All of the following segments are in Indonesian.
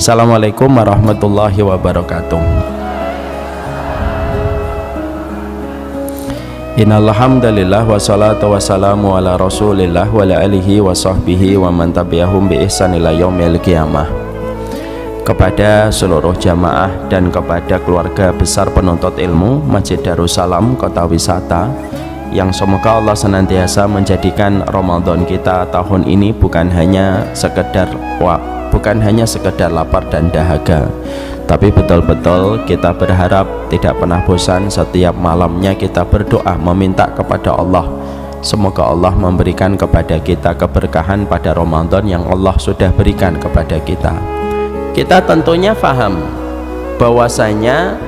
Assalamualaikum warahmatullahi wabarakatuh. Innal hamdalillah wassalatu wassalamu ala Rasulillah wa ala alihi wa sahbihi wa man tabi'ahum bi ihsan ila yaumil qiyamah. Kepada seluruh jamaah dan kepada keluarga besar penuntut ilmu Masjid Darussalam Kota Wisata, yang semoga Allah senantiasa menjadikan Ramadan kita tahun ini bukan hanya sekedar lapar dan dahaga, tapi betul-betul kita berharap tidak pernah bosan setiap malamnya kita berdoa meminta kepada Allah. Semoga Allah memberikan kepada kita keberkahan pada Ramadan yang Allah sudah berikan kepada kita. Kita tentunya paham bahwasanya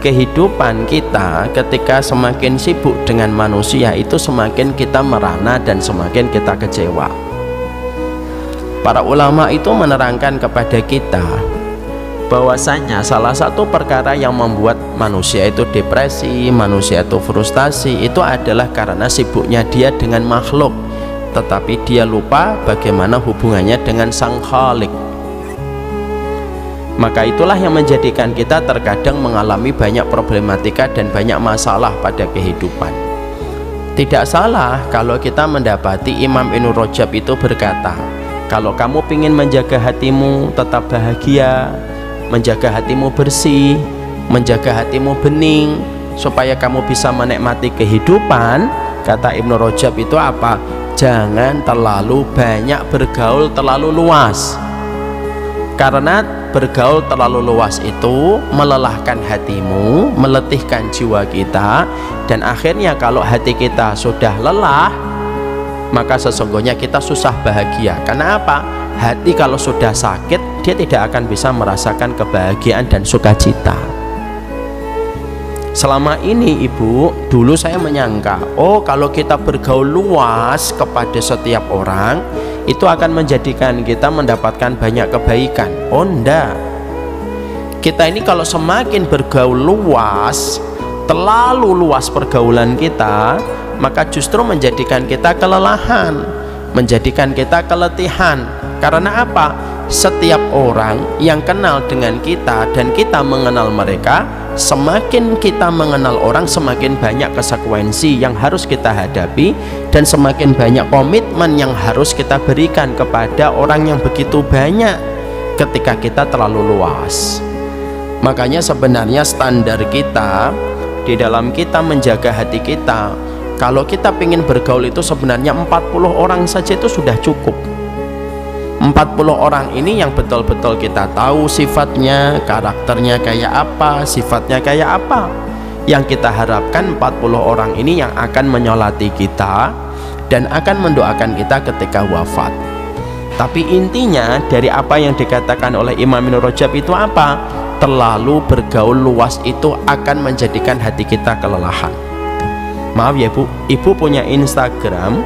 kehidupan kita ketika semakin sibuk dengan manusia itu semakin kita merana dan semakin kita kecewa. Para ulama itu menerangkan kepada kita bahwasanya salah satu perkara yang membuat manusia itu depresi, manusia itu frustasi, itu adalah karena sibuknya dia dengan makhluk, tetapi dia lupa bagaimana hubungannya dengan Sang Khalik. Maka itulah yang menjadikan kita terkadang mengalami banyak problematika dan banyak masalah pada kehidupan. Tidak salah kalau kita mendapati Imam Ibnu Rajab itu berkata, kalau kamu ingin menjaga hatimu tetap bahagia, menjaga hatimu bersih, menjaga hatimu bening, supaya kamu bisa menikmati kehidupan, kata Ibnu Rajab itu apa? Jangan terlalu banyak bergaul terlalu luas. Karena bergaul terlalu luas itu melelahkan hatimu, meletihkan jiwa kita, dan akhirnya kalau hati kita sudah lelah, maka sesungguhnya kita susah bahagia. Karena apa? Hati kalau sudah sakit, dia tidak akan bisa merasakan kebahagiaan dan sukacita. Selama ini ibu, dulu saya menyangka, oh kalau kita bergaul luas kepada setiap orang, itu akan menjadikan kita mendapatkan banyak kebaikan. Oh enggak, kita ini kalau semakin bergaul luas, terlalu luas pergaulan kita, maka justru menjadikan kita kelelahan, menjadikan kita keletihan. Karena apa? Setiap orang yang kenal dengan kita dan kita mengenal mereka, semakin kita mengenal orang, semakin banyak konsekuensi yang harus kita hadapi dan semakin banyak komitmen yang harus kita berikan kepada orang yang begitu banyak ketika kita terlalu luas. Makanya sebenarnya standar kita di dalam kita menjaga hati kita, kalau kita ingin bergaul itu sebenarnya 40 orang saja itu sudah cukup. 40 orang ini yang betul-betul kita tahu sifatnya, karakternya kayak apa, sifatnya kayak apa. Yang kita harapkan 40 orang ini yang akan menyolati kita dan akan mendoakan kita ketika wafat. Tapi intinya dari apa yang dikatakan oleh Imam Ibnu Rajab itu apa? Terlalu bergaul luas itu akan menjadikan hati kita kelelahan. Maaf ya Bu, Ibu punya Instagram,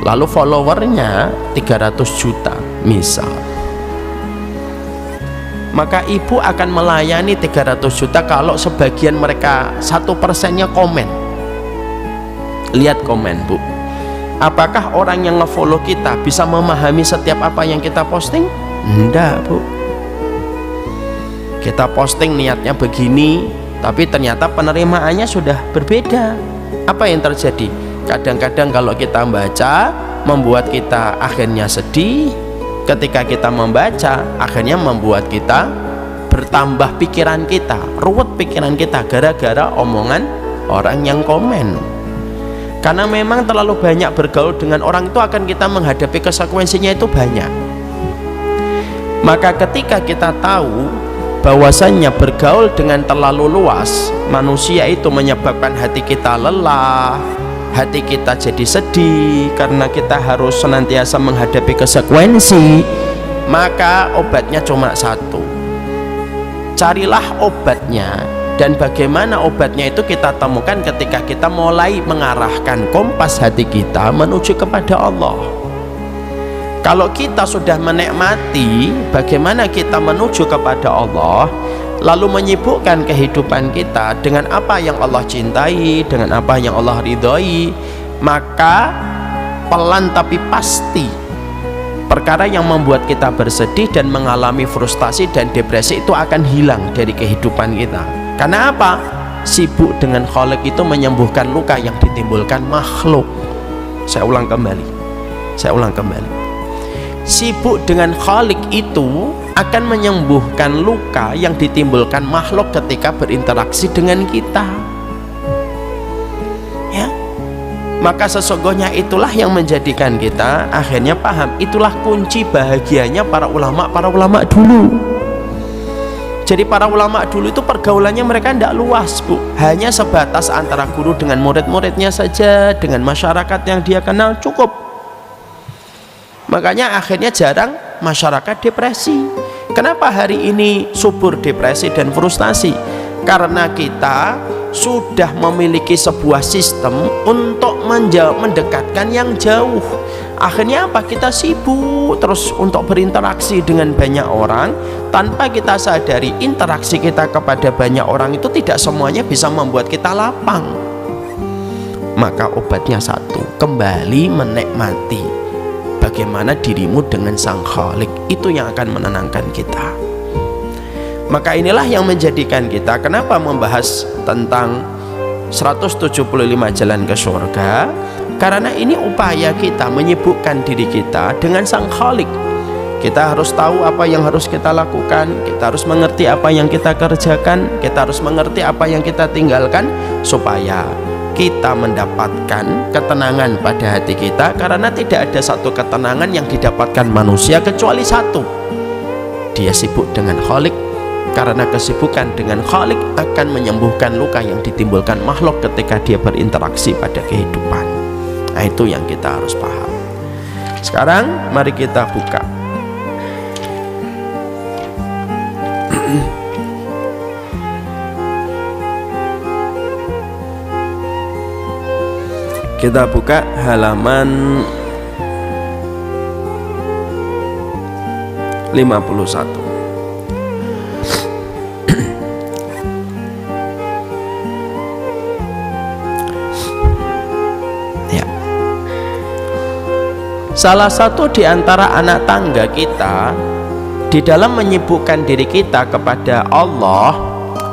lalu followernya 300 juta misal, maka ibu akan melayani 300 juta kalau sebagian mereka 1%-nya komen. Lihat komen Bu, apakah orang yang ngefollow kita bisa memahami setiap apa yang kita posting? Enggak Bu, kita posting niatnya begini, tapi ternyata penerimaannya sudah berbeda. Apa yang terjadi? Kadang-kadang kalau kita membaca membuat kita akhirnya sedih, ketika kita membaca akhirnya membuat kita bertambah pikiran kita, ruwet pikiran kita gara-gara omongan orang yang komen. Karena memang terlalu banyak bergaul dengan orang itu akan kita menghadapi konsekuensinya itu banyak. Maka ketika kita tahu bahwasannya bergaul dengan terlalu luas manusia itu menyebabkan hati kita lelah, hati kita jadi sedih karena kita harus senantiasa menghadapi konsekuensi, maka obatnya cuma satu. Carilah obatnya, dan bagaimana obatnya itu kita temukan ketika kita mulai mengarahkan kompas hati kita menuju kepada Allah. Kalau kita sudah menikmati bagaimana kita menuju kepada Allah, lalu menyibukkan kehidupan kita dengan apa yang Allah cintai, dengan apa yang Allah ridhoi, maka pelan tapi pasti perkara yang membuat kita bersedih dan mengalami frustasi dan depresi itu akan hilang dari kehidupan kita. Karena apa? Sibuk dengan Khalik itu menyembuhkan luka yang ditimbulkan makhluk. Saya ulang kembali. Sibuk dengan Khalik itu akan menyembuhkan luka yang ditimbulkan makhluk ketika berinteraksi dengan kita. Ya. Maka sesungguhnya itulah yang menjadikan kita akhirnya paham, itulah kunci bahagianya para ulama dulu. Jadi para ulama dulu itu pergaulannya mereka tidak luas, Bu. Hanya sebatas antara guru dengan murid-muridnya saja, dengan masyarakat yang dia kenal cukup. Makanya akhirnya jarang masyarakat depresi. Kenapa hari ini subur depresi dan frustasi? Karena kita sudah memiliki sebuah sistem untuk mendekatkan yang jauh. Akhirnya apa? Kita sibuk terus untuk berinteraksi dengan banyak orang tanpa kita sadari interaksi kita kepada banyak orang itu tidak semuanya bisa membuat kita lapang. Maka obatnya satu, kembali menikmati bagaimana dirimu dengan Sang Khalik, itu yang akan menenangkan kita. Maka inilah yang menjadikan kita kenapa membahas tentang 175 jalan ke surga, karena ini upaya kita menyibukkan diri kita dengan Sang Khalik. Kita harus tahu apa yang harus kita lakukan, kita harus mengerti apa yang kita kerjakan, kita harus mengerti apa yang kita tinggalkan, supaya kita mendapatkan ketenangan pada hati kita. Karena tidak ada satu ketenangan yang didapatkan manusia kecuali satu, dia sibuk dengan Khalik. Karena kesibukan dengan Khalik akan menyembuhkan luka yang ditimbulkan makhluk ketika dia berinteraksi pada kehidupan. Nah, itu yang kita harus paham. Sekarang mari kita buka kita buka halaman 51. Salah satu di antara anak tangga kita di dalam menyibukkan diri kita kepada Allah,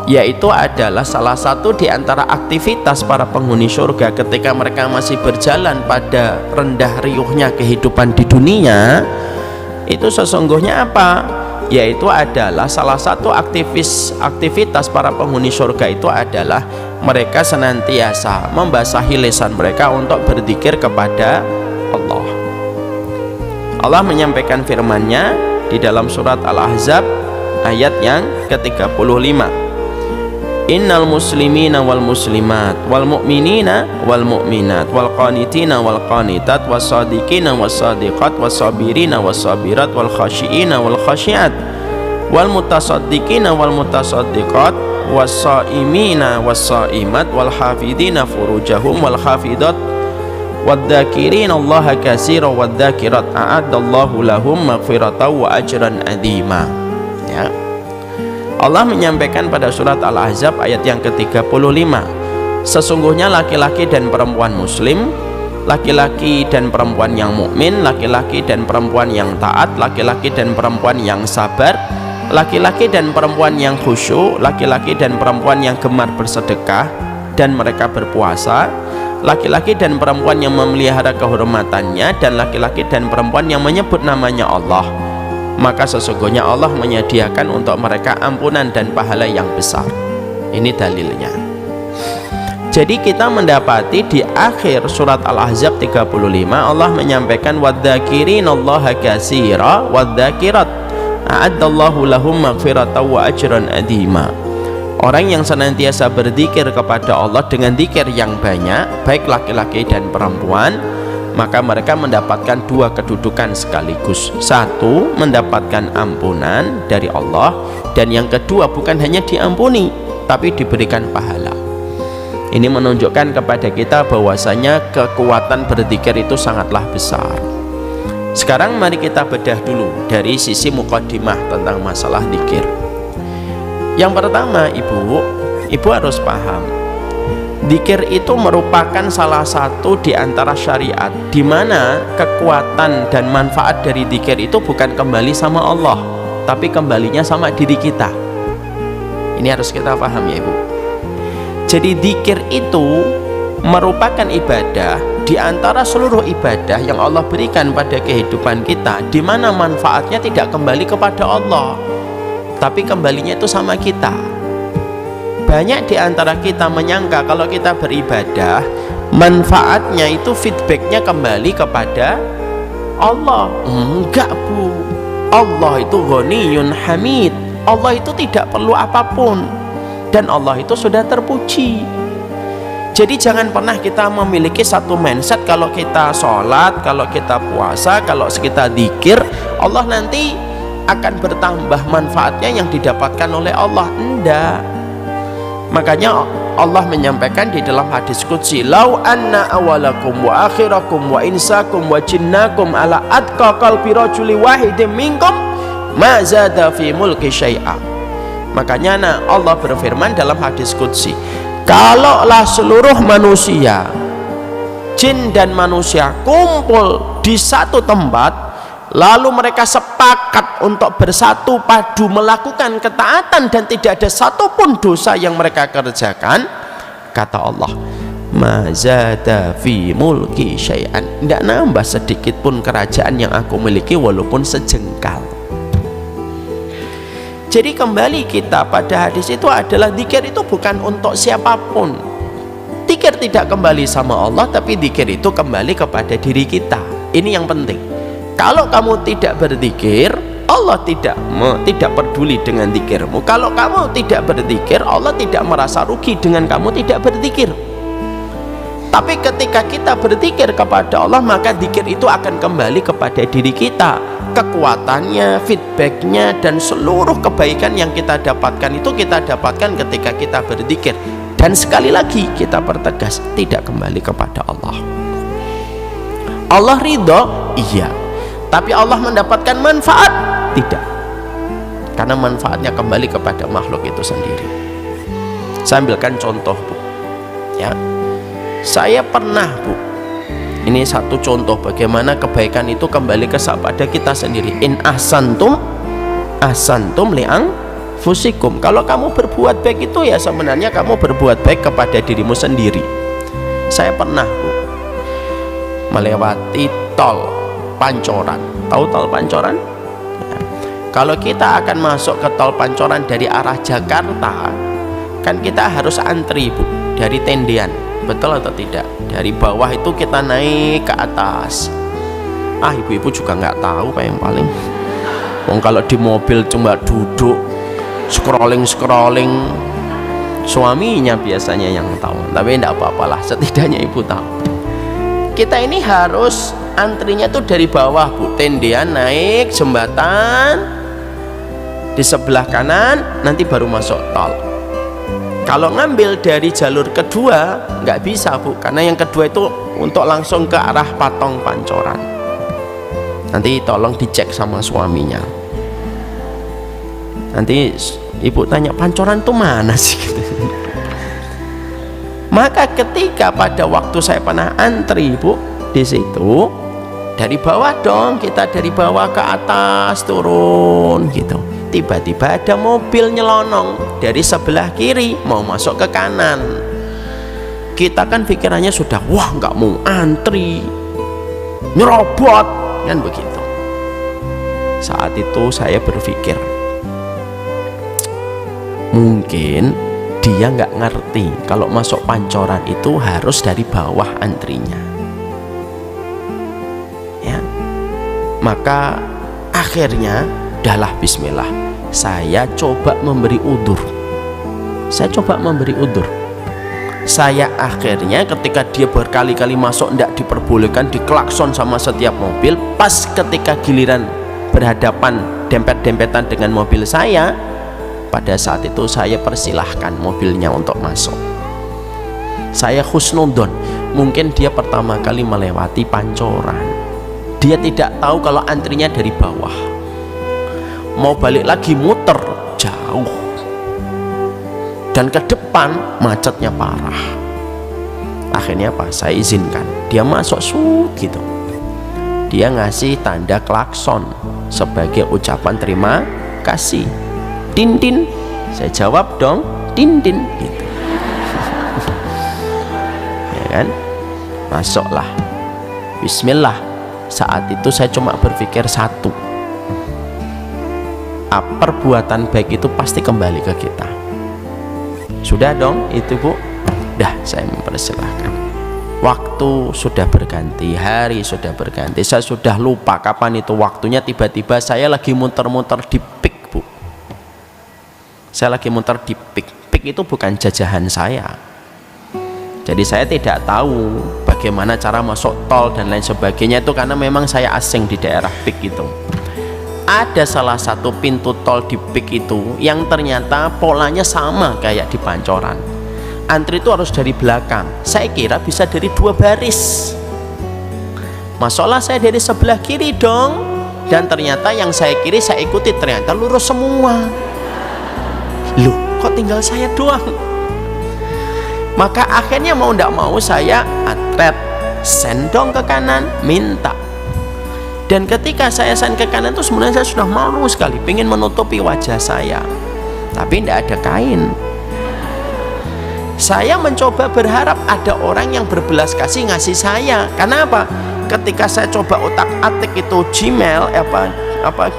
yaitu adalah salah satu di antara aktivitas para penghuni surga ketika mereka masih berjalan pada rendah riuhnya kehidupan di dunia. Itu sesungguhnya apa? Yaitu adalah salah satu aktivitas para penghuni surga itu adalah mereka senantiasa membasahi lisan mereka untuk berzikir kepada Allah. Allah menyampaikan firman-Nya di dalam surat Al-Ahzab ayat yang ke-35. Innal muslimina wal muslimat wal mu'minina wal mu'minat wal qanitina wal qanitat was sadiqina was sadiqat was sabirina was sabirat wal khashiina wal khashiat wal mutasaddiqina wal mutasaddiqat was saimina was saimat wal hafidina furujahum wal hafidat wadzakirin Allah katsira wadzakirat a'addallahu lahum maghfiratan wa ajran adzima. Ya. Allah menyampaikan pada surat Al-Ahzab ayat yang ke-35, sesungguhnya laki-laki dan perempuan muslim, laki-laki dan perempuan yang mukmin, laki-laki dan perempuan yang taat, laki-laki dan perempuan yang sabar, laki-laki dan perempuan yang khusyuk, laki-laki dan perempuan yang gemar bersedekah dan mereka berpuasa, laki-laki dan perempuan yang memelihara kehormatannya, dan laki-laki dan perempuan yang menyebut namanya Allah, maka sesungguhnya Allah menyediakan untuk mereka ampunan dan pahala yang besar. Ini dalilnya. Jadi kita mendapati di akhir surat Al-Ahzab 35 Allah menyampaikan wadzakirinallaha katsira wadzakirat a'addallahu lahum maghfiratan wa ajran adzima. Orang yang senantiasa berzikir kepada Allah dengan zikir yang banyak, baik laki-laki dan perempuan, maka mereka mendapatkan dua kedudukan sekaligus. Satu, mendapatkan ampunan dari Allah, dan yang kedua bukan hanya diampuni tapi diberikan pahala. Ini menunjukkan kepada kita bahwasanya kekuatan berzikir itu sangatlah besar. Sekarang mari kita bedah dulu dari sisi muqaddimah tentang masalah zikir. Yang pertama, ibu harus paham Dzikir itu merupakan salah satu di antara syariat di mana kekuatan dan manfaat dari dzikir itu bukan kembali sama Allah, tapi kembalinya sama diri kita. Ini harus kita paham ya Ibu. Jadi dzikir itu merupakan ibadah di antara seluruh ibadah yang Allah berikan pada kehidupan kita, di mana manfaatnya tidak kembali kepada Allah, tapi kembalinya itu sama kita. Banyak di antara kita menyangka kalau kita beribadah manfaatnya itu feedbacknya kembali kepada Allah. Enggak Bu, Allah itu ghaniyun hamid. Allah itu tidak perlu apapun dan Allah itu sudah terpuji. Jadi jangan pernah kita memiliki satu mindset kalau kita sholat, kalau kita puasa, kalau kita dzikir Allah nanti akan bertambah manfaatnya yang didapatkan oleh Allah. Enggak. Makanya Allah menyampaikan di dalam hadis qudsi, lau anna awalakum wa akhirakum wa insakum wa jinnakum ala atqa qalbi rajuli wahidin minkum ma zada fi mulki syai'a. Makanya Allah berfirman dalam hadis qudsi, kalaulah seluruh manusia, jin dan manusia kumpul di satu tempat, lalu mereka sepakat untuk bersatu padu melakukan ketaatan dan tidak ada satupun dosa yang mereka kerjakan, kata Allah, mazada fi mulki syai'an, tidak nambah sedikit pun kerajaan yang aku miliki walaupun sejengkal. Jadi kembali kita pada hadis itu adalah dzikir itu bukan untuk siapapun. Dzikir tidak kembali sama Allah, tapi dzikir itu kembali kepada diri kita. Ini yang penting. Kalau kamu tidak berzikir, Allah tidak peduli dengan zikirmu. Kalau kamu tidak berzikir, Allah tidak merasa rugi dengan kamu tidak berzikir. Tapi ketika kita berzikir kepada Allah, maka zikir itu akan kembali kepada diri kita. Kekuatannya, feedbacknya, dan seluruh kebaikan yang kita dapatkan itu kita dapatkan ketika kita berzikir. Dan sekali lagi kita pertegas, tidak kembali kepada Allah. Allah ridho, iya. Tapi Allah mendapatkan manfaat? Tidak. Karena manfaatnya kembali kepada makhluk itu sendiri. Saya ambilkan contoh Bu ya. Saya pernah Bu, ini satu contoh bagaimana kebaikan itu kembali kepada kita sendiri. In ahsantum li'ang fusikum. Kalau kamu berbuat baik itu ya sebenarnya kamu berbuat baik kepada dirimu sendiri. Saya pernah Bu melewati tol Pancoran. Tahu tol Pancoran? Ya. Kalau kita akan masuk ke tol Pancoran dari arah Jakarta, kan kita harus antri Bu dari tendian, betul atau tidak? Dari bawah itu kita naik ke atas. Ibu-ibu juga nggak tahu Pak yang paling. Kalau di mobil cuma duduk scrolling, suaminya biasanya yang tahu. Tapi enggak apa-apalah, setidaknya ibu tahu. Kita ini harus antrinya tuh dari bawah Bu, tendian naik jembatan di sebelah kanan, nanti baru masuk tol. Kalau ngambil dari jalur kedua nggak bisa Bu, karena yang kedua itu untuk langsung ke arah Patung Pancoran. Nanti tolong dicek sama suaminya. Nanti ibu tanya, Pancoran tuh mana sih? Maka ketika pada waktu saya pernah antri Bu di situ, dari bawah dong, kita dari bawah ke atas turun gitu. Tiba-tiba ada mobil nyelonong dari sebelah kiri mau masuk ke kanan. Kita kan pikirannya sudah, wah nggak mau antri, nyerobot kan begitu. Saat itu saya berpikir, mungkin dia nggak ngerti kalau masuk Pancoran itu harus dari bawah antrinya ya. Maka akhirnya udahlah bismillah, saya coba memberi udzur. Saya akhirnya ketika dia berkali-kali masuk tidak diperbolehkan, diklakson sama setiap mobil, pas ketika giliran berhadapan dempet-dempetan dengan mobil saya, pada saat itu saya persilahkan mobilnya untuk masuk. Saya husnudon, mungkin dia pertama kali melewati Pancoran, dia tidak tahu kalau antrinya dari bawah, mau balik lagi muter jauh, dan ke depan macetnya parah. Akhirnya apa? Saya izinkan dia masuk gitu. Dia ngasih tanda klakson sebagai ucapan terima kasih. Tin tin. Saya jawab dong, tin tin gitu. Ya kan? Masuklah. Bismillah. Saat itu saya cuma berpikir satu, perbuatan baik itu pasti kembali ke kita. Sudah dong itu Bu. Dah, saya mempersilahkan. Waktu sudah berganti, hari sudah berganti, saya sudah lupa kapan itu waktunya. Tiba-tiba saya lagi muter-muter di PIK Bu. Saya lagi muter di PIK. PIK itu bukan jajahan saya, jadi saya tidak tahu bagaimana cara masuk tol dan lain sebagainya itu, karena memang saya asing di daerah PIK itu. Ada salah satu pintu tol di PIK itu yang ternyata polanya sama kayak di Pancoran. Antri itu harus dari belakang. Saya kira bisa dari 2 baris. Masuklah saya dari sebelah kiri dong. Dan ternyata yang saya kiri saya ikuti, ternyata lurus semua. Loh, kok tinggal saya doang? Maka akhirnya mau tidak mau saya atret, sendong ke kanan, minta. Dan ketika saya send ke kanan itu sebenarnya saya sudah malu sekali, pengen menutupi wajah saya, tapi tidak ada kain. Saya mencoba berharap ada orang yang berbelas kasih ngasih saya. Karena apa? Ketika saya coba otak-atik itu Gmail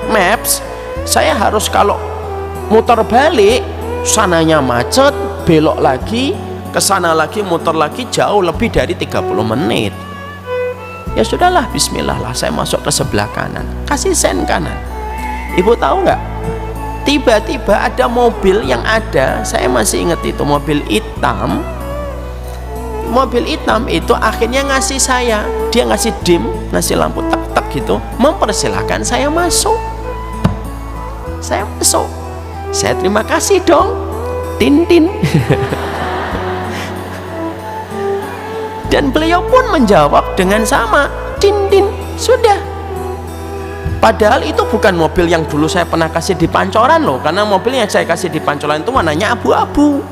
Maps, saya harus kalau muter balik, sananya macet, belok lagi, ke sana lagi, muter lagi, jauh lebih dari 30 menit. Ya sudahlah, bismillah lah, saya masuk ke sebelah kanan, kasih send kanan. Ibu tahu nggak? Tiba-tiba ada mobil yang ada, saya masih ingat itu, mobil hitam. Mobil hitam itu akhirnya ngasih saya, dia ngasih dim, ngasih lampu tak-tak gitu, mempersilahkan saya masuk. Saya masuk, saya terima kasih dong, tin-tin. Dan beliau pun menjawab dengan sama, tin-tin, sudah. Padahal itu bukan mobil yang dulu saya pernah kasih di Pancoran loh, karena mobil yang saya kasih di Pancoran itu warnanya abu-abu.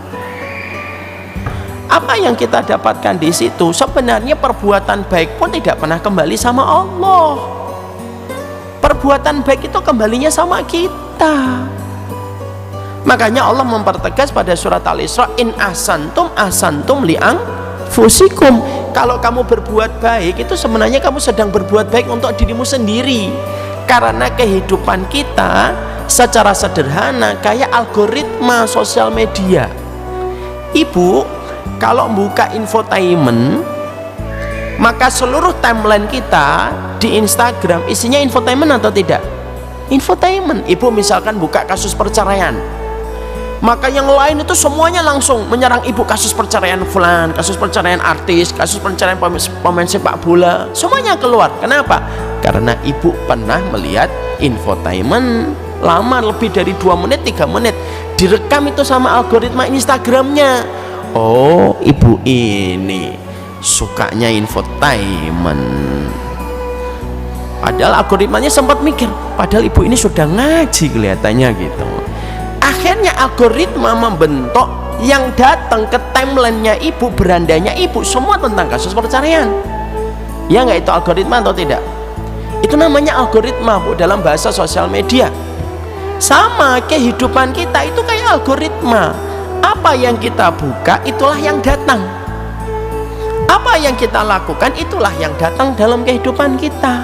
Apa yang kita dapatkan di situ? Sebenarnya perbuatan baik pun tidak pernah kembali sama Allah. Perbuatan baik itu kembalinya sama kita. Makanya Allah mempertegas pada surat Al-Isra, in ahsantum li'ang fusikum. Kalau kamu berbuat baik itu sebenarnya kamu sedang berbuat baik untuk dirimu sendiri. Karena kehidupan kita secara sederhana kayak algoritma sosial media. Ibu kalau buka infotainment, maka seluruh timeline kita di Instagram isinya infotainment atau tidak? Infotainment. Ibu misalkan buka kasus perceraian, maka yang lain itu semuanya langsung menyerang ibu, kasus perceraian fulan, kasus perceraian artis, kasus perceraian pemain sepak bola, semuanya keluar. Kenapa? Karena ibu pernah melihat infotainment lama lebih dari 2 menit, 3 menit, direkam itu sama algoritma Instagramnya. Oh, ibu ini sukanya infotainment. Padahal algoritmanya sempat mikir, padahal ibu ini sudah ngaji kelihatannya gitu. Akhirnya algoritma membentuk yang datang ke timelinenya ibu, berandanya ibu, semua tentang kasus perceraian. Ya nggak, itu algoritma atau tidak? Itu namanya algoritma Bu dalam bahasa sosial media. Sama kehidupan kita itu kayak algoritma. Apa yang kita buka itulah yang datang. Apa yang kita lakukan itulah yang datang dalam kehidupan kita.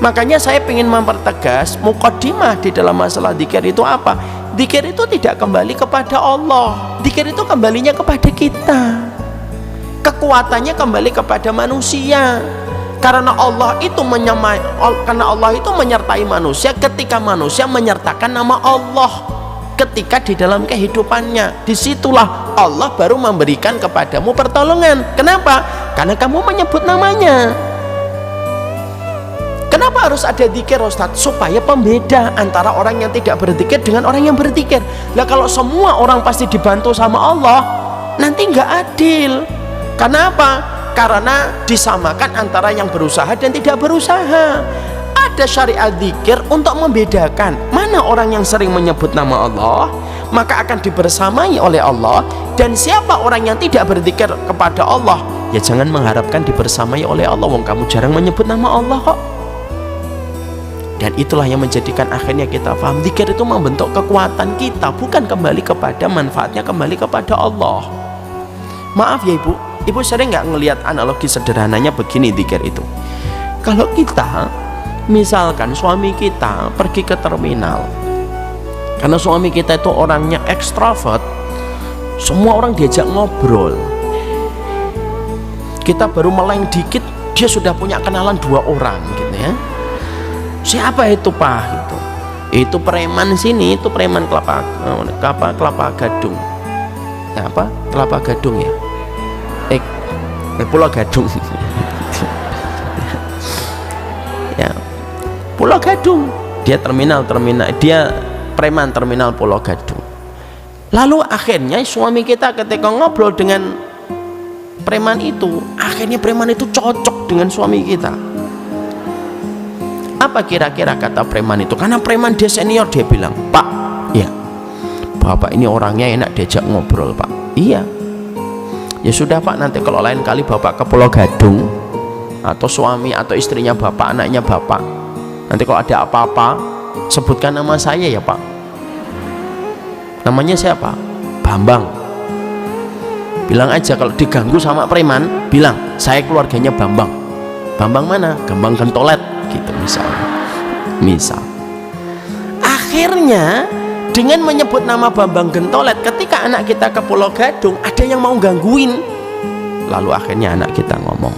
Makanya saya ingin mempertegas mukaddimah di dalam masalah dzikir itu apa? Dzikir itu tidak kembali kepada Allah. Dzikir itu kembalinya kepada kita. Kekuatannya kembali kepada manusia. Karena Allah itu menyertai manusia ketika manusia menyertakan nama Allah. Ketika di dalam kehidupannya, disitulah Allah baru memberikan kepadamu pertolongan. Kenapa? Karena kamu menyebut namanya. Kenapa harus ada dzikir Ustadz? Supaya pembeda antara orang yang tidak berzikir dengan orang yang berzikir. Nah kalau semua orang pasti dibantu sama Allah, nanti nggak adil. Karena apa? Karena disamakan antara yang berusaha dan tidak berusaha. Ada syariat dzikir untuk membedakan mana orang yang sering menyebut nama Allah, maka akan dibersamai oleh Allah. Dan siapa orang yang tidak berzikir kepada Allah, ya jangan mengharapkan dibersamai oleh Allah, wong kamu jarang menyebut nama Allah kok. Dan itulah yang menjadikan akhirnya kita paham zikir itu membentuk kekuatan kita, bukan kembali kepada manfaatnya, kembali kepada Allah. Maaf ya ibu sering nggak ngelihat analogi sederhananya begini zikir itu. Kalau kita misalkan suami kita pergi ke terminal, karena suami kita itu orangnya ekstrovert, semua orang diajak ngobrol, kita baru meleng dikit dia sudah punya kenalan 2 orang gitu ya. Siapa itu Pak? Itu preman sini, itu preman kelapa gadung. Ya, apa? Kelapa gadung ya? Pulau Gadung. Ya, Pulau Gadung. Dia terminal, dia preman terminal Pulau Gadung. Lalu akhirnya suami kita ketika ngobrol dengan preman itu, akhirnya preman itu cocok dengan suami kita. Apa kira-kira kata preman itu? Karena preman dia senior, dia bilang, Pak, ya Bapak ini orangnya enak diajak ngobrol Pak. Iya. Ya sudah Pak, nanti kalau lain kali Bapak ke Pulau Gadung, atau suami atau istrinya Bapak, anaknya Bapak, nanti kalau ada apa-apa sebutkan nama saya ya Pak. Namanya siapa? Bambang. Bilang aja kalau diganggu sama preman, bilang saya keluarganya Bambang. Bambang mana? Bambang Gentolet gitu misal. Akhirnya dengan menyebut nama Bambang Gentolet, ketika anak kita ke Pulau Gadung ada yang mau gangguin, lalu akhirnya anak kita ngomong,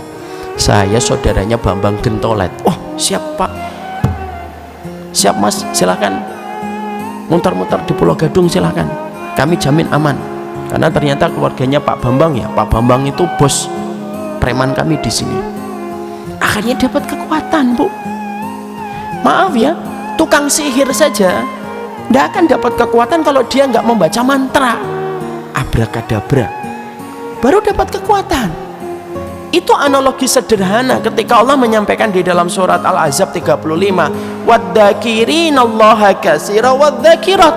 saya saudaranya Bambang Gentolet. Oh siap Pak, siap Mas, silakan muter-muter di Pulau Gadung, silakan, kami jamin aman. Karena ternyata keluarganya Pak Bambang, ya Pak Bambang itu bos preman kami di sini. Akhirnya dapat kekuatan Bu. Maaf ya, tukang sihir saja tidak akan dapat kekuatan kalau dia nggak membaca mantra abrakadabra, baru dapat kekuatan. Itu analogi sederhana ketika Allah menyampaikan di dalam surat Al-Ahzab 35, wadzakirinallaha katsira wadzakirat.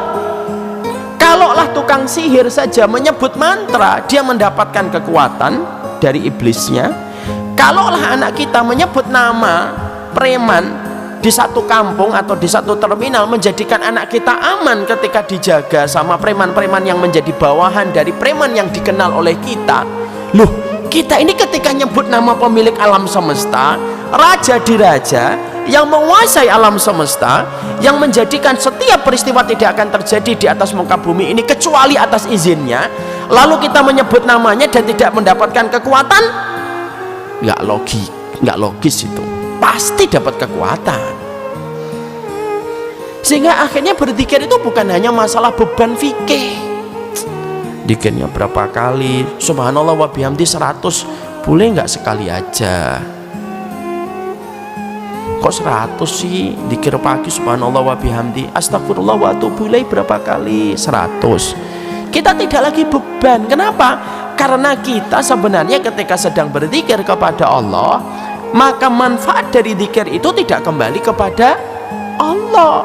Kalaulah tukang sihir saja menyebut mantra dia mendapatkan kekuatan dari iblisnya, kalaulah anak kita menyebut nama preman di satu kampung atau di satu terminal menjadikan anak kita aman ketika dijaga sama preman-preman yang menjadi bawahan dari preman yang dikenal oleh kita. Loh, kita ini ketika nyebut nama pemilik alam semesta, raja di raja yang menguasai alam semesta, yang menjadikan setiap peristiwa tidak akan terjadi di atas muka bumi ini kecuali atas izinnya, lalu kita menyebut namanya dan tidak mendapatkan kekuatan, nggak logis itu. Pasti dapat kekuatan. Sehingga akhirnya berzikir itu bukan hanya masalah beban fikih. Zikirnya berapa kali? Subhanallah wa bihamdi 100, boleh nggak sekali aja? Kok 100 sih? Zikir pagi subhanallah wa bihamdi, astagfirullah wa atubu ilaih berapa kali? 100. Kita tidak lagi beban. Kenapa? Karena kita sebenarnya ketika sedang berzikir kepada Allah, maka manfaat dari zikir itu tidak kembali kepada Allah,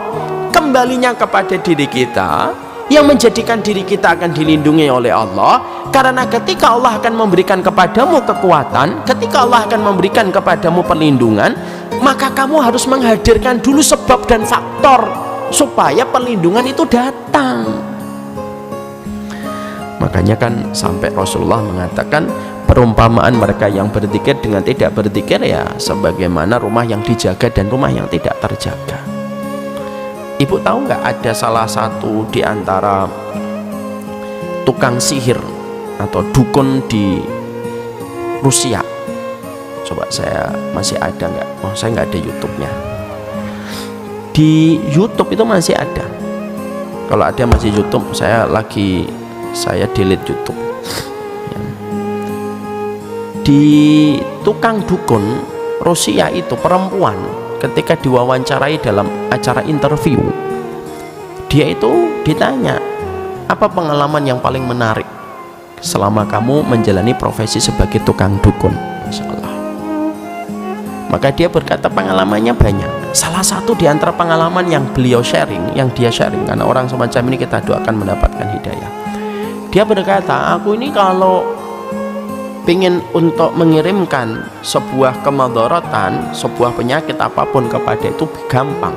kembalinya kepada diri kita, yang menjadikan diri kita akan dilindungi oleh Allah. Karena ketika Allah akan memberikan kepadamu kekuatan, ketika Allah akan memberikan kepadamu perlindungan, maka kamu harus menghadirkan dulu sebab dan faktor supaya perlindungan itu datang. Makanya kan sampai Rasulullah mengatakan perumpamaan mereka yang berzikir dengan tidak berzikir ya sebagaimana rumah yang dijaga dan rumah yang tidak terjaga. Ibu tahu nggak ada salah satu di antara tukang sihir atau dukun di Rusia? Coba saya masih ada nggak? Oh saya nggak ada YouTube-nya. Di YouTube itu masih ada. Kalau ada masih YouTube, saya delete YouTube. Di tukang dukun Rusia itu perempuan ketika diwawancarai dalam acara interview, dia itu ditanya, apa pengalaman yang paling menarik selama kamu menjalani profesi sebagai tukang dukun? Masya Allah. Maka dia berkata pengalamannya banyak. Salah satu di antara pengalaman yang beliau sharing, yang dia sharing, karena orang semacam ini kita doakan mendapatkan hidayah. Dia berkata, aku ini kalau ingin untuk mengirimkan sebuah kemadharatan, sebuah penyakit apapun kepada itu gampang.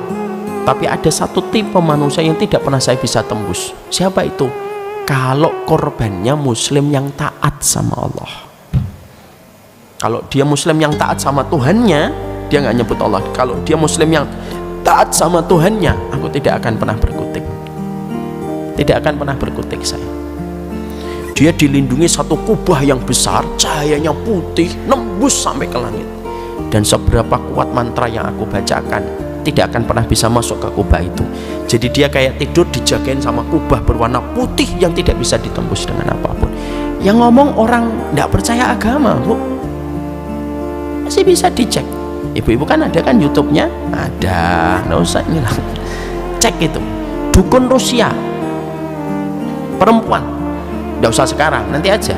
Tapi ada satu tipe manusia yang tidak pernah saya bisa tembus. Siapa itu? Kalau korbannya muslim yang taat sama Allah. Kalau dia muslim yang taat sama Tuhannya, dia nggak nyebut Allah. Kalau dia muslim yang taat sama Tuhannya, aku tidak akan pernah berkutik. Tidak akan pernah berkutik saya. Dia dilindungi satu kubah yang besar, cahayanya putih, nembus sampai ke langit. Dan seberapa kuat mantra yang aku bacakan, tidak akan pernah bisa masuk ke kubah itu. Jadi dia kayak tidur dijagain sama kubah berwarna putih yang tidak bisa ditembus dengan apapun. Yang ngomong orang tidak percaya agama, Bu. Masih bisa dicek. Ibu-ibu kan ada kan YouTube-nya? Ada, nggak usah ini lah. Cek itu. Dukun Rusia, perempuan. Nggak usah sekarang, nanti aja.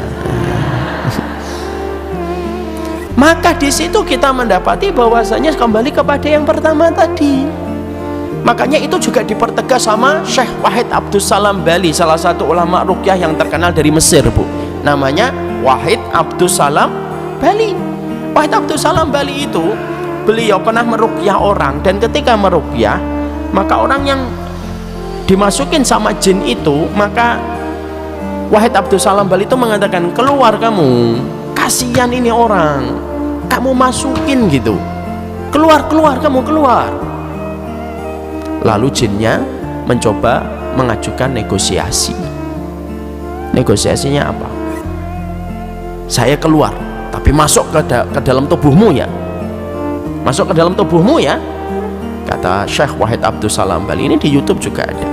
Maka di situ kita mendapati bahwasanya kembali kepada yang pertama tadi. Makanya itu juga dipertegas sama Syekh Wahid Abdus Salam Bali, salah satu ulama ruqyah yang terkenal dari Mesir, Bu. Namanya Wahid Abdus Salam Bali. Wahid Abdus Salam Bali itu beliau pernah meruqyah orang, dan ketika meruqyah, maka orang yang dimasukin sama jin itu, maka Wahid Abdus Salam Bali itu mengatakan, keluar kamu, kasihan ini orang, kamu masukin gitu, keluar kamu keluar. Lalu jinnya mencoba mengajukan negosiasi. Negosiasinya apa? Saya keluar, tapi masuk ke dalam tubuhmu ya, masuk ke dalam tubuhmu ya, kata Syekh Wahid Abdus Salam Bali. Ini di YouTube juga ada.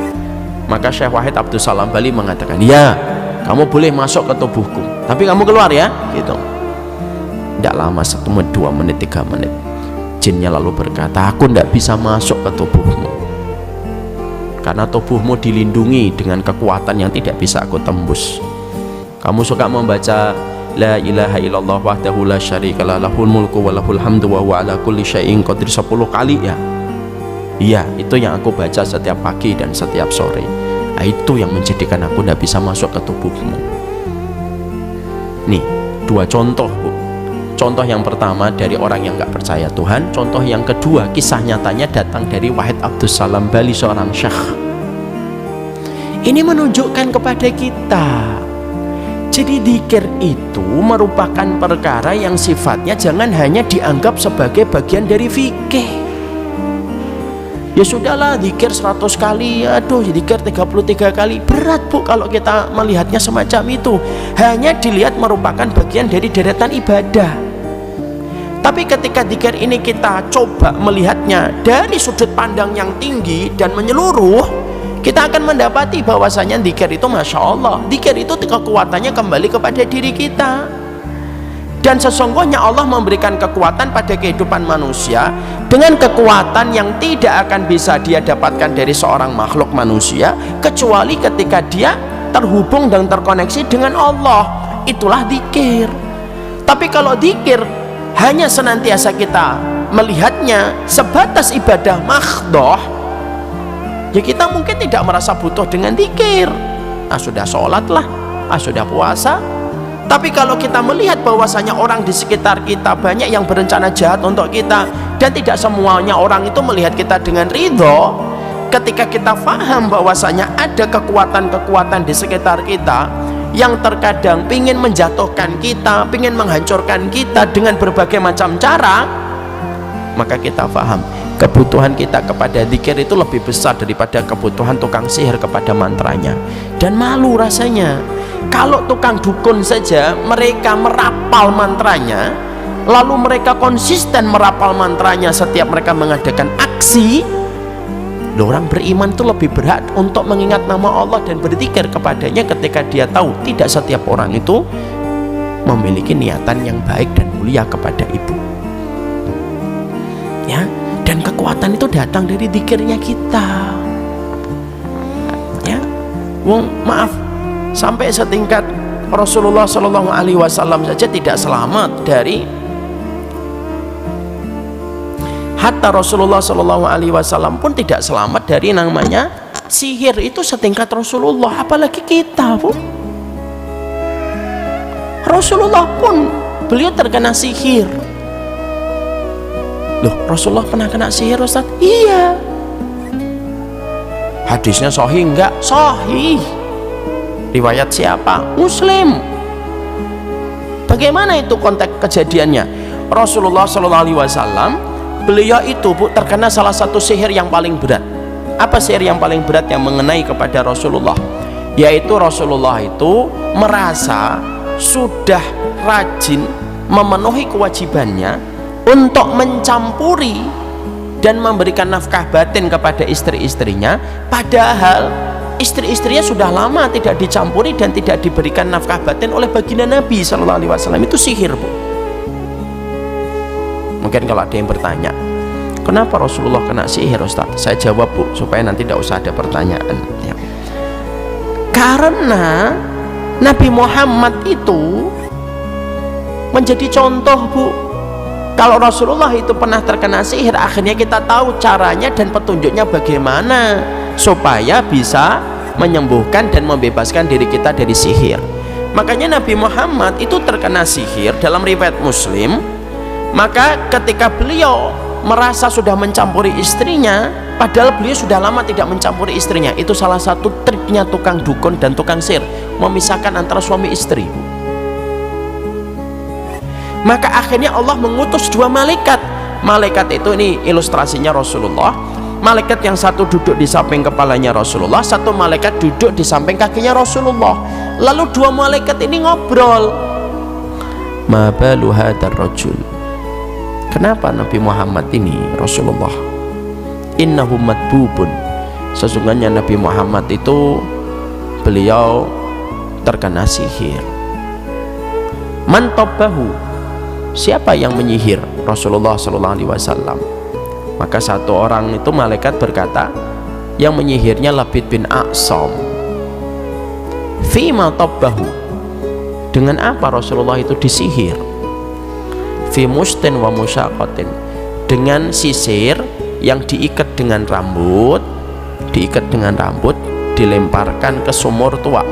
Maka Syekh Wahid Abdus Salam Bali mengatakan, ya, kamu boleh masuk ke tubuhku, tapi kamu keluar ya, gitu. Tidak lama, 1 menit, 2 menit, 3 menit, jinnya lalu berkata, aku tidak bisa masuk ke tubuhmu, karena tubuhmu dilindungi dengan kekuatan yang tidak bisa aku tembus. Kamu suka membaca La ilaha illallah wahdahu la syarikalah lahul mulku wa lahul hamdu wa huwa ala kulli syai'in qadir 10 kali ya? Iya, itu yang aku baca setiap pagi dan setiap sore. Nah, itu yang menjadikan aku tidak bisa masuk ke tubuhmu. Nih, 2 contoh, Bu. Contoh yang pertama dari orang yang nggak percaya Tuhan. Contoh yang kedua, kisah nyatanya datang dari Wahid Abdus Salam Bali, seorang syekh. Ini menunjukkan kepada kita, jadi dzikir itu merupakan perkara yang sifatnya jangan hanya dianggap sebagai bagian dari fikih. Ya sudahlah, dzikir 100 kali, aduh dzikir 33 kali, berat, Bu, kalau kita melihatnya semacam itu. Hanya dilihat merupakan bagian dari deretan ibadah. Tapi ketika dzikir ini kita coba melihatnya dari sudut pandang yang tinggi dan menyeluruh, kita akan mendapati bahwasanya dzikir itu, Masya Allah, dzikir itu kekuatannya kembali kepada diri kita. Dan sesungguhnya Allah memberikan kekuatan pada kehidupan manusia dengan kekuatan yang tidak akan bisa dia dapatkan dari seorang makhluk manusia kecuali ketika dia terhubung dan terkoneksi dengan Allah. Itulah dzikir. Tapi kalau dzikir hanya senantiasa kita melihatnya sebatas ibadah makhdoh, ya kita mungkin tidak merasa butuh dengan dzikir. Sudah sholat lah, sudah puasa. Tapi kalau kita melihat bahwasanya orang di sekitar kita banyak yang berencana jahat untuk kita, dan tidak semuanya orang itu melihat kita dengan ridho, ketika kita faham bahwasanya ada kekuatan-kekuatan di sekitar kita yang terkadang ingin menjatuhkan kita, ingin menghancurkan kita dengan berbagai macam cara, maka kita faham kebutuhan kita kepada dzikir itu lebih besar daripada kebutuhan tukang sihir kepada mantranya. Dan malu rasanya kalau tukang dukun saja mereka merapal mantranya, lalu mereka konsisten merapal mantranya setiap mereka mengadakan aksi. Orang beriman itu lebih berat untuk mengingat nama Allah dan berzikir kepadanya ketika dia tahu tidak setiap orang itu memiliki niatan yang baik dan mulia kepada ibu, ya. Dan kekuatan itu datang dari dzikirnya kita, ya. Maaf, sampai setingkat Rasulullah Shallallahu Alaihi Wasallam saja tidak selamat dari Hatta Rasulullah Shallallahu Alaihi Wasallam pun tidak selamat dari namanya sihir. Itu setingkat Rasulullah, apalagi kita, Bu. Rasulullah pun beliau terkena sihir. Loh, Rasulullah pernah kena sihir, Ustaz? Iya. Hadisnya sahih enggak? Sahih. Riwayat siapa? Muslim. Bagaimana itu konteks kejadiannya? Rasulullah Shallallahu Alaihi Wasallam, beliau itu, Bu, terkena salah satu sihir yang paling berat. Apa sihir yang paling berat yang mengenai kepada Rasulullah? Yaitu Rasulullah itu merasa sudah rajin memenuhi kewajibannya untuk mencampuri dan memberikan nafkah batin kepada istri-istrinya, padahal istri-istrinya sudah lama tidak dicampuri dan tidak diberikan nafkah batin oleh baginda Nabi Sallallahu Alaihi Wasallam. Itu sihir, Bu. Mungkin kalau ada yang bertanya, kenapa Rasulullah kena sihir, Ustaz? Saya jawab, Bu, supaya nanti tidak usah ada pertanyaan ya. Karena Nabi Muhammad itu menjadi contoh, Bu. Kalau Rasulullah itu pernah terkena sihir, akhirnya kita tahu caranya dan petunjuknya bagaimana supaya bisa menyembuhkan dan membebaskan diri kita dari sihir. Makanya Nabi Muhammad itu terkena sihir dalam riwayat Muslim. Maka ketika beliau merasa sudah mencampuri istrinya, padahal beliau sudah lama tidak mencampuri istrinya, itu salah satu triknya tukang dukun dan tukang sihir, memisahkan antara suami istri. Maka akhirnya Allah mengutus dua malaikat. Malaikat itu, ini ilustrasinya Rasulullah. Malaikat yang satu duduk di samping kepalanya Rasulullah, satu malaikat duduk di samping kakinya Rasulullah. Lalu dua malaikat ini ngobrol. Ma balu hadar rajul, kenapa Nabi Muhammad ini, Rasulullah? Innahu madbubun, sesungguhnya Nabi Muhammad itu beliau terkena sihir. Man tabbahu, siapa yang menyihir Rasulullah Sallallahu Alaihi Wasallam? Maka satu orang itu malaikat berkata, yang menyihirnya Labid bin A'sam. Fima tabbahu, dengan apa Rasulullah itu disihir? Fi mustin wa musyaqatin, dengan sisir yang diikat dengan rambut, dilemparkan ke sumur tua,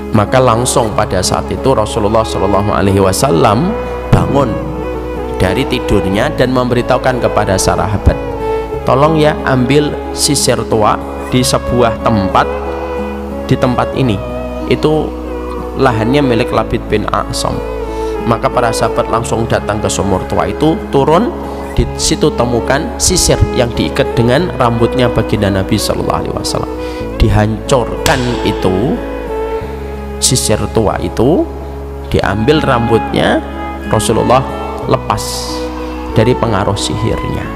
Maka langsung pada saat itu Rasulullah Shallallahu Alaihi Wasallam bangun dari tidurnya dan memberitahukan kepada sahabat, tolong ya ambil sisir tua di sebuah tempat. Di tempat ini itu lahannya milik Labid bin A'sam. Maka para sahabat langsung datang ke sumur tua itu, turun di situ, temukan sisir yang diikat dengan rambutnya baginda Nabi Sallallahu Alaihi Wasallam. Dihancurkan itu sisir tua itu, diambil rambutnya, Rasulullah lepas dari pengaruh sihirnya.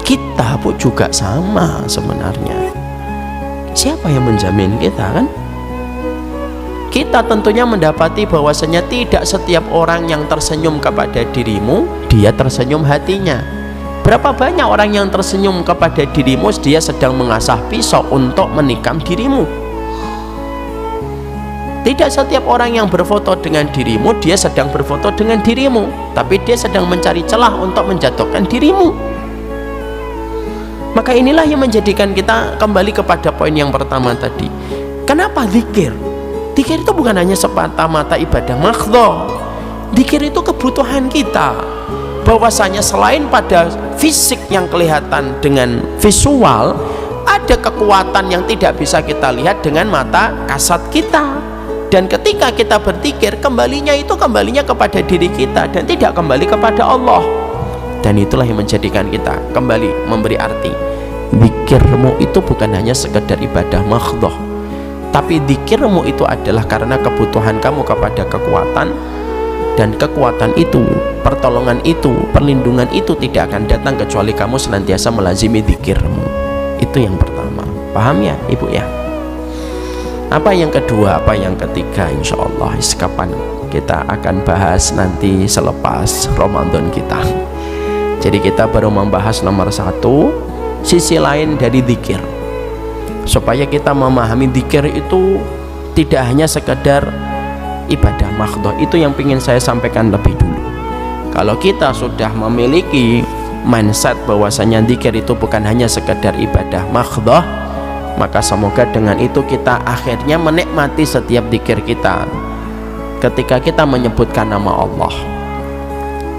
Kita pun juga sama sebenarnya. Siapa yang menjamin kita, kan? Kita tentunya mendapati bahwasanya tidak setiap orang yang tersenyum kepada dirimu dia tersenyum hatinya. Berapa banyak orang yang tersenyum kepada dirimu dia sedang mengasah pisau untuk menikam dirimu. Tidak setiap orang yang berfoto dengan dirimu dia sedang berfoto dengan dirimu, tapi dia sedang mencari celah untuk menjatuhkan dirimu. Maka inilah yang menjadikan kita kembali kepada poin yang pertama tadi. Kenapa zikir? Zikir itu bukan hanya semata-mata ibadah makhdhah. Zikir itu kebutuhan kita. Bahwasanya selain pada fisik yang kelihatan dengan visual, ada kekuatan yang tidak bisa kita lihat dengan mata kasat kita. Dan ketika kita berzikir, kembalinya kepada diri kita dan tidak kembali kepada Allah. Dan itulah yang menjadikan kita kembali memberi arti, zikirmu itu bukan hanya sekedar ibadah makhdhah, tapi zikirmu itu adalah karena kebutuhan kamu kepada kekuatan. Dan kekuatan itu, pertolongan itu, perlindungan itu tidak akan datang kecuali kamu senantiasa melazimi zikirmu. Itu yang pertama. Paham ya Ibu ya? Apa yang kedua, apa yang ketiga, insya Allah kapan kita akan bahas nanti selepas Ramadan kita. Jadi kita baru membahas nomor satu, sisi lain dari zikir, supaya kita memahami zikir itu tidak hanya sekedar ibadah mahdhah. Itu yang ingin saya sampaikan lebih dulu. Kalau kita sudah memiliki mindset bahwasanya zikir itu bukan hanya sekedar ibadah mahdhah, maka semoga dengan itu kita akhirnya menikmati setiap zikir kita ketika kita menyebutkan nama Allah.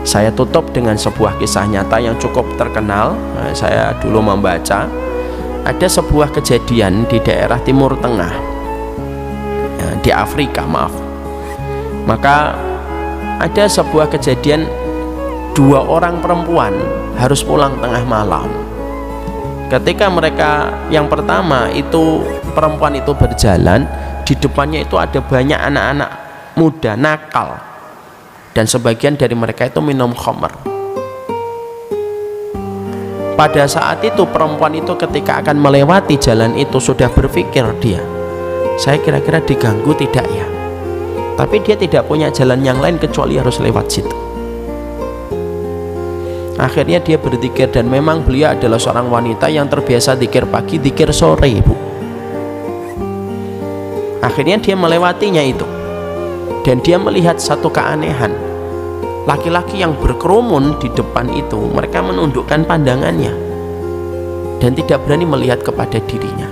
Saya tutup dengan sebuah kisah nyata yang cukup terkenal. Saya dulu membaca ada sebuah kejadian di daerah Timur Tengah, di Afrika, maaf. Maka ada sebuah kejadian, 2 orang perempuan harus pulang tengah malam. Ketika mereka yang pertama itu, perempuan itu berjalan, di depannya itu ada banyak anak-anak muda nakal, dan sebagian dari mereka itu minum khamr. Pada saat itu perempuan itu ketika akan melewati jalan itu sudah berpikir dia, saya kira-kira diganggu tidak ya? Tapi dia tidak punya jalan yang lain kecuali harus lewat situ. Akhirnya dia berzikir, dan memang beliau adalah seorang wanita yang terbiasa zikir pagi, zikir sore, Bu. Akhirnya dia melewatinya itu, dan dia melihat satu keanehan. Laki-laki yang berkerumun di depan itu, mereka menundukkan pandangannya dan tidak berani melihat kepada dirinya.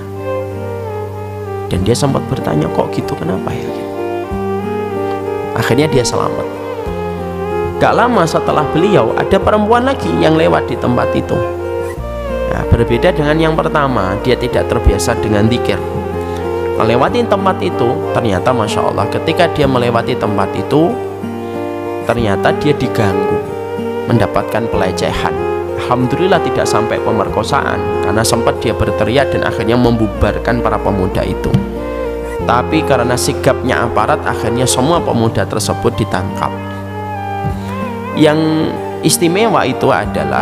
Dan dia sempat bertanya, kok gitu, kenapa ya? Akhirnya dia selamat. Gak lama setelah beliau, ada perempuan lagi yang lewat di tempat itu. Nah, berbeda dengan yang pertama, dia tidak terbiasa dengan zikir. Melewati tempat itu, ternyata Masya Allah, ketika dia melewati tempat itu, ternyata dia diganggu, mendapatkan pelecehan. Alhamdulillah tidak sampai pemerkosaan, karena sempat dia berteriak dan akhirnya membubarkan para pemuda itu. Tapi karena sikapnya aparat, akhirnya semua pemuda tersebut ditangkap. Yang istimewa itu adalah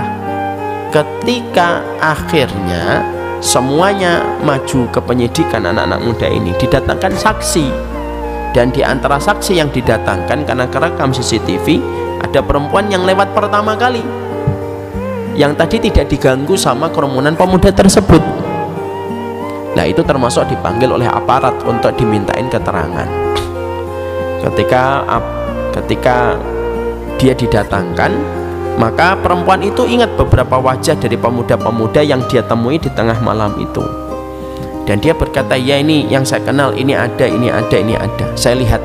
ketika akhirnya semuanya maju ke penyidikan, anak-anak muda ini didatangkan saksi, dan di antara saksi yang didatangkan karena kerekam CCTV ada perempuan yang lewat pertama kali, yang tadi tidak diganggu sama kerumunan pemuda tersebut. Nah, itu termasuk dipanggil oleh aparat untuk dimintain keterangan. Ketika dia didatangkan, maka perempuan itu ingat beberapa wajah dari pemuda-pemuda yang dia temui di tengah malam itu, dan dia berkata, ya ini yang saya kenal, ini ada, ini ada, ini ada, saya lihat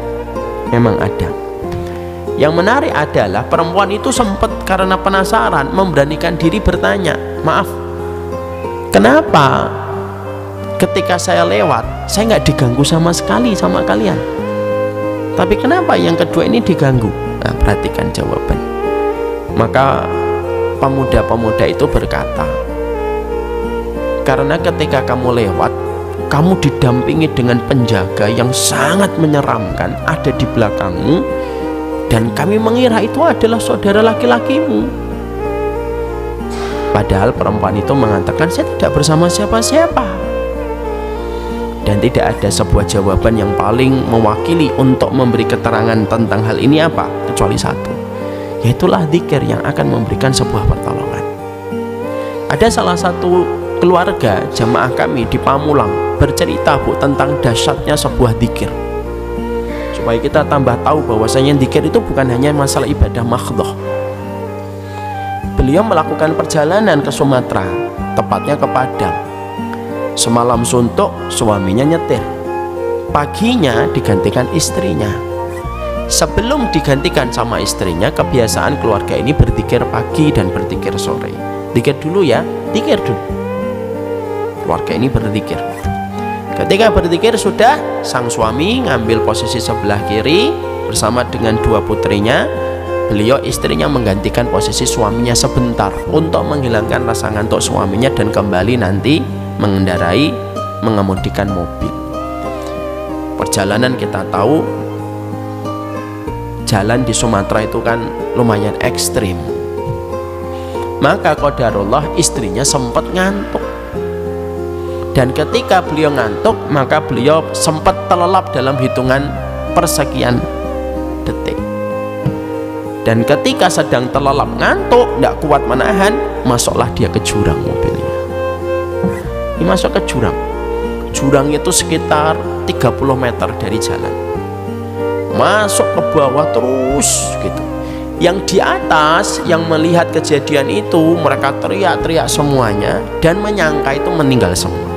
memang ada. Yang menarik adalah perempuan itu sempat karena penasaran memberanikan diri bertanya, maaf, kenapa ketika saya lewat saya nggak diganggu sama sekali sama kalian, tapi kenapa yang kedua ini diganggu? Nah, perhatikan jawaban. Maka pemuda-pemuda itu berkata, karena ketika kamu lewat, kamu didampingi dengan penjaga yang sangat menyeramkan ada di belakangmu, dan kami mengira itu adalah saudara laki-lakimu. Padahal perempuan itu mengatakan, saya tidak bersama siapa-siapa. Dan tidak ada sebuah jawaban yang paling mewakili untuk memberi keterangan tentang hal ini apa, kecuali satu, yaitulah zikir yang akan memberikan sebuah pertolongan. Ada salah satu keluarga jamaah kami di Pamulang bercerita, Bu, tentang dahsyatnya sebuah zikir, supaya kita tambah tahu bahwasanya zikir itu bukan hanya masalah ibadah mahdhah. Beliau melakukan perjalanan ke Sumatera, tepatnya ke Padang. Semalam suntuk, suaminya nyetir, paginya digantikan istrinya. Sebelum digantikan sama istrinya, kebiasaan keluarga ini berzikir pagi dan berzikir sore. Zikir dulu ya, zikir dulu. Keluarga ini berzikir. Ketika berzikir sudah, sang suami ngambil posisi sebelah kiri bersama dengan 2 putrinya. Beliau, istrinya, menggantikan posisi suaminya sebentar untuk menghilangkan rasa ngantuk suaminya dan kembali nanti mengemudikan mobil. Perjalanan kita tahu, jalan di Sumatera itu kan lumayan ekstrim. Maka qadarullah istrinya sempat ngantuk, dan ketika beliau ngantuk, maka beliau sempat terlelap dalam hitungan persekian detik. Dan ketika sedang terlelap ngantuk, tidak kuat menahan, masuklah dia ke jurang mobilnya. Ini masuk ke jurang. Jurang itu sekitar 30 meter dari jalan. masuk ke bawah terus gitu. Yang di atas yang melihat kejadian itu, mereka teriak-teriak semuanya dan menyangka itu meninggal semua.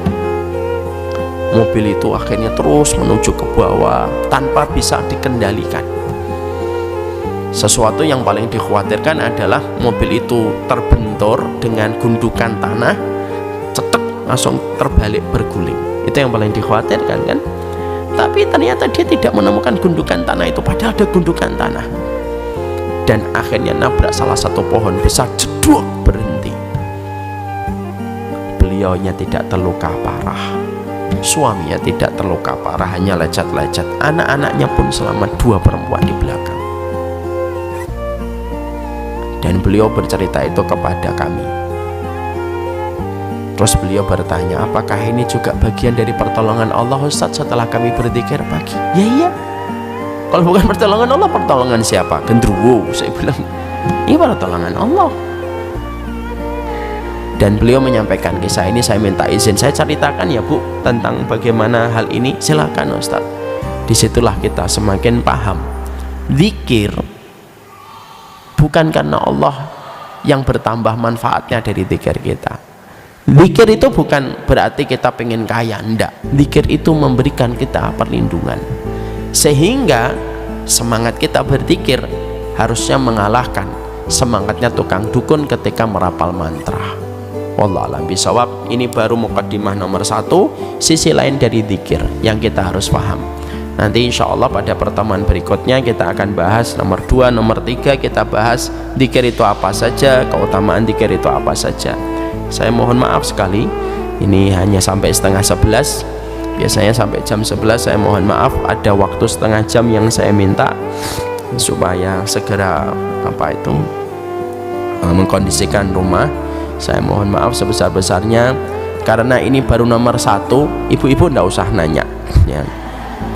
Mobil itu akhirnya terus menuju ke bawah tanpa bisa dikendalikan. Sesuatu yang paling dikhawatirkan adalah mobil itu terbentur dengan gundukan tanah, cetek langsung terbalik berguling. Itu yang paling dikhawatirkan kan. Tapi ternyata dia tidak menemukan gundukan tanah itu, padahal ada gundukan tanah. Dan akhirnya nabrak salah satu pohon besar, jeduk, berhenti. Beliaunya tidak terluka parah, suaminya tidak terluka parah, hanya lecet-lecet. Anak-anaknya pun selamat, 2 perempuan di belakang. Dan beliau bercerita itu kepada kami. Terus beliau bertanya, apakah ini juga bagian dari pertolongan Allah Ustaz setelah kami berzikir pagi? Ya iya. Kalau bukan pertolongan Allah, pertolongan siapa? Gendruwo. Saya bilang, ini pertolongan Allah. Dan beliau menyampaikan kisah ini, saya minta izin saya ceritakan ya Bu tentang bagaimana hal ini. Silakan Ustaz. Disitulah kita semakin paham, zikir bukan karena Allah yang bertambah manfaatnya dari zikir kita. Zikir itu bukan berarti kita pengen kaya, enggak. Zikir itu memberikan kita perlindungan, sehingga semangat kita berzikir harusnya mengalahkan semangatnya tukang dukun ketika merapal mantra. Wallahu a'lam bishawab. Ini baru mukaddimah nomor 1, sisi lain dari zikir yang kita harus paham. Nanti insya Allah pada pertemuan berikutnya kita akan bahas nomor 2, nomor 3 kita bahas zikir itu apa saja, keutamaan zikir itu apa saja. Saya mohon maaf sekali, ini hanya sampai setengah 11. Biasanya sampai jam 11. Saya mohon maaf, ada waktu setengah jam yang saya minta supaya segera mengkondisikan rumah. Saya mohon maaf sebesar-besarnya, karena ini baru nomor 1. Ibu-ibu ndak usah nanya ya,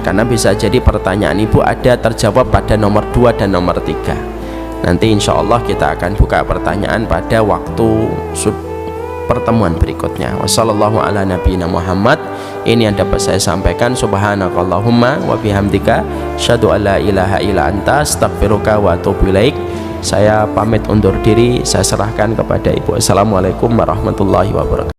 karena bisa jadi pertanyaan ibu ada terjawab pada nomor 2 dan nomor 3. Nanti insya Allah kita akan buka pertanyaan pada waktu pertemuan berikutnya. Wassallallahu ala nabiyina Muhammad. Ini yang dapat saya sampaikan. Subhanakallahumma wa bihamdika asyhadu an la ilaha illa anta astaghfiruka wa atubu ilaik. Saya pamit undur diri, saya serahkan kepada Ibu. Assalamualaikum warahmatullahi wabarakatuh.